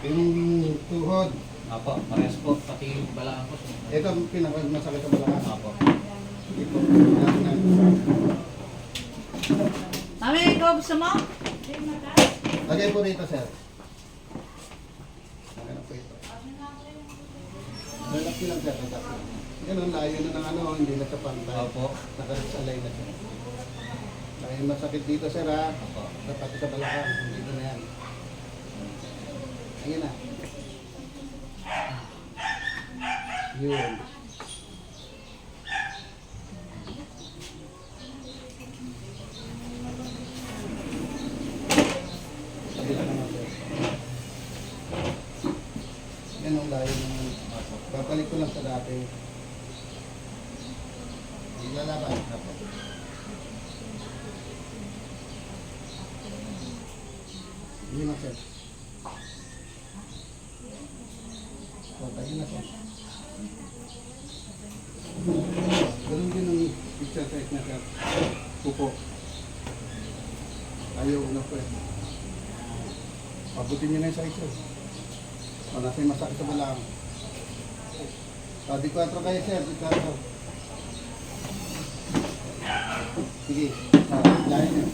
Yung tuhod. Apo, parehas po. Pati yung balaan ko. Ito ang pinakamasakit sa balakang. Apo. Ito. Yan. Mami, ikaw gusto mo? Lagay po rito, sir. Lagay na po ito. Lalaki lang, sir. Lalaki. Yan ang layo na ng ano, hindi na sa pantay. Apo. Nakasalay na siya. Dahil masakit dito, sir, ha? Apo. Pati sa balakang. Dito na yan. Ayun na. Yun. Kabila naman, sir. Yan ang layo ng... Babalik ko lang sa dati. Ilalaban. Apo. Yun na, sir. O, tayo na, sir. Ganun din ang exercise na, sir. Pupo. Ayaw na po eh. Pabutin nyo na yung size, sir. O, nasa yung masakit sa balang. O, di 4 kayo, sir. Di 4. Sige. Lahat nyo.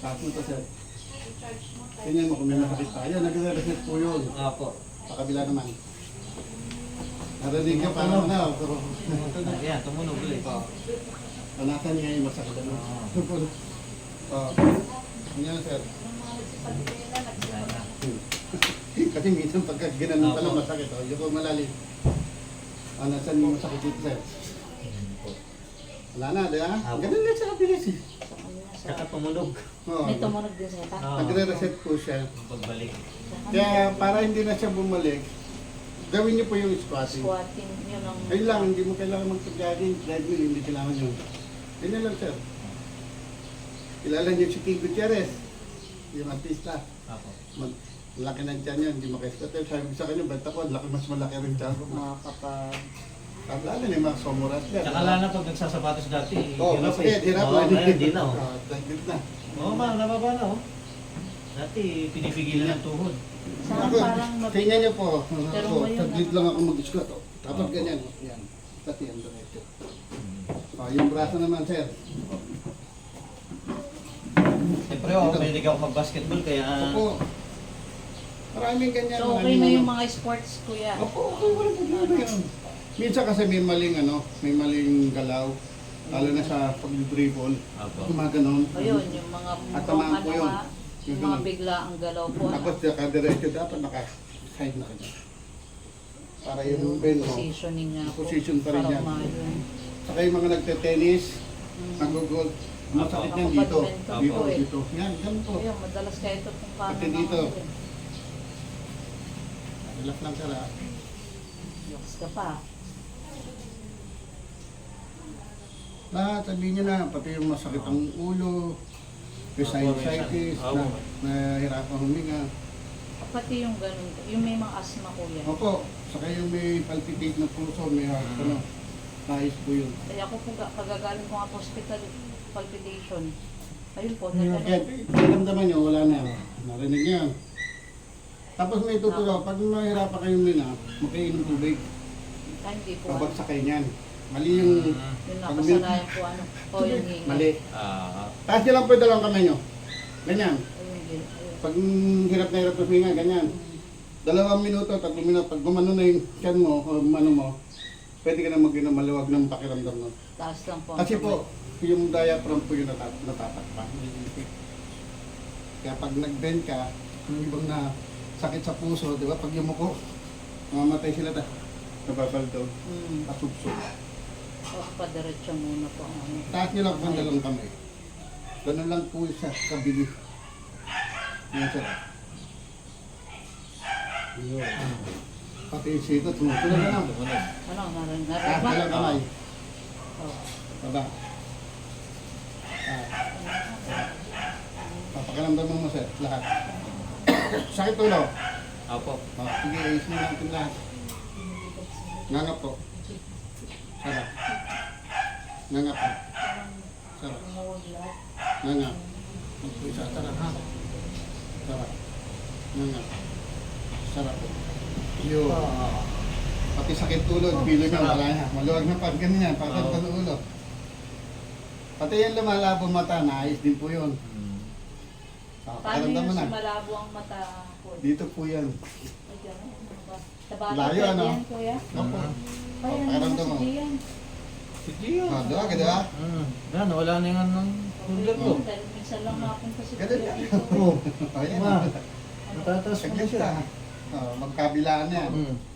Tapos mo to, sir. Tingnan mo kung may masakit pa. Ayan, nag-reset po yun. Apo. Sa kabila naman. Narinig ka paano na. Pero, Ayan, tumunog ulit. panasan niya yung masakit. Ano? Yan, sir. Ayan na. Kasi minsan pagka ginanon pala masakit. Yung ko malalim. Nasan yung masakit dito, sir? Wala na, di ba? Apo. Ganun lang sa kabilis eh. Saka tumunog. Oo. May tumunog din sa ita. Nagre-reset po siya. Pagbalik. Kaya para hindi na siya bumalik, gawin niyo po yung squatting. Squatting, yun ang... Ayun lang, hindi mo kailangan mag-jogging, treadmill, hindi kailangan yun. Ganyan lang, sir. Kilala niyo si King Gutierrez, yung artista. Apo. Laki ng tiyan yan, hindi makaiskat. Sabi ko sa kanya, ba't ako, mas malaki rin tiyan ko. Mga kapag... Lalo na yung mga somoras yan. Saka lalo na pag nagsasapatos dati. Oo, hirap masakit, hirap Oo, na. ngayon, di na. Taglit na. Oo, nababa na. Dati, pinipigilan ng tuhod. Saan Ako, parang... tingnan niyo po. Pero Ako, ngayon, taglit lang ako mag-squat. Tapos Opo. ganyan. Yan. Pati yan, diretso. Yung braso naman, sir. Siyempre, mahilig ako mag-basketball, kaya... Opo. Maraming ganyan. So, okay maraming na yung ano. mga sports, kuya. Opo, okay, walang problema yan. Minsan kasi may maling may maling galaw. Lalo na sa pag-dribble. Apo. Gumaganon. Ayun, yung mga... At tamaan po yun. nga, yung mga bigla ang galaw po. Tapos diretso dapat naka-side na kanya. Para yung bend mo. Positioning nga po. Position pa rin para yan. umayon. Saka yung mga nagte-tennis, nag-golf. Masakit yan dito. Ako, Dito, badminton dito. Yan, ganun po. Ayun, madalas kayo ito kung paano... Pati dito. Relax lang sir ha. Relax ka pa. Lahat, sabihin niyo na, pati yung masakit ang ulo, yung sinusitis, na nahihirapan huminga. Pati yung ganun, yung may mga asthma kuya. Opo, saka yung may palpitate na puso, may heart, nais po yun. Kaya ako po kagagaling ko nga sa hospital, palpitation. Ayun po, Kaya naramdaman niyo, wala na. Narinig niyo. Tapos may tuturo, pag mahirapan kayong mina, makainom tubig. hindi po. Pabagsak kayo niyan. Mali yung... Yung nakasanayan po ano. O yung hinga. Mali. Ah, Taas niyo lang po yung dalawang kamay niyo. Ganyan. Ayun. Pag hirap na hirap na huminga, ganyan. 2 minuto, 3 minuto, pag gumano na yung tiyan mo o mano mo, pwede ka na mag-inom maluwag ng pakiramdam mo. Taas lang po. Kasi po, yung diaphragm po yung natatakpan. Kaya pag nag-bend ka, yung ibang na sakit sa puso, di ba? Pag yumuko, mamatay sila nababaldaw, kasubsob. Tapos padiretso muna po. Ano. Taas niyo lang po ang dalawang kamay. Ganun lang po sa kabili. Yan sir. Yun. Pati yung sito, tumutuloy na lang. tumunog. Ano, narin Taas ba? niyo lang kamay. Oh. Baba. Papakiramdam mo sir, lahat. Sakit ulo. Apo. Sige, ayos mo natin lahat. Ngangap po. Sarap. Ngangap po. Sarap. Ngangap. Isa, sarap ha. Sarap. Ngangap. Sarap po. Yun. Ah. Pati sakit ulo, bilog na, Sarap. wala na. Maluwag na pag ganyan, pagkat Oo. ng ulo. Pati yung lumalabo mata, naayos din po yun. Paano Pakiramdam mo yung na. sumalabo ang mata po? Dito po yan. Ay, gano'n. Ano ba? Sa bata Layo, pwede ano? yan, kuya? Opo. Ay, ano Pakiramdam na mo. si Gian? Sige yun. Diba, diba? Yan, wala na yung anong shoulder ko. Dahil minsan lang napunta si Ganun kuya yan. dito. Oo. Ayan. Ma, natataas Sa ko na siya. gitna. Magkabilaan yan.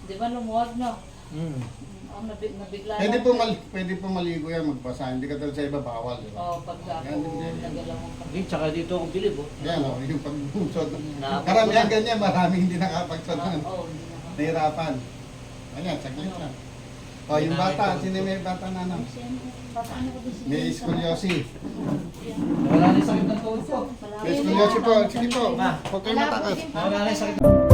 Di ba lumuwag, no? Mm. Ang nabigla Pwede lang po, siya. pwede po maligo yan, magbasa. Hindi ka sa iba, bawal. Diba? Oo, pagka Yan, ako yan. nagalawang ka. Hindi, tsaka dito ako bilib oh. Yan o, yung pagbusod. Naabot Karamihan ko na. ganyan, maraming hindi nakapagsod. Oo, hindi na. Nahirapan. Ayan, saglit lang. O, yung bata, sino may bata na ano? Paano ko din si May scoliosis. Wala na yung sakit ng tuhod ko. May scoliosis po. Sige po. Ma, Huwag kayong matakas. wala na yung sakit.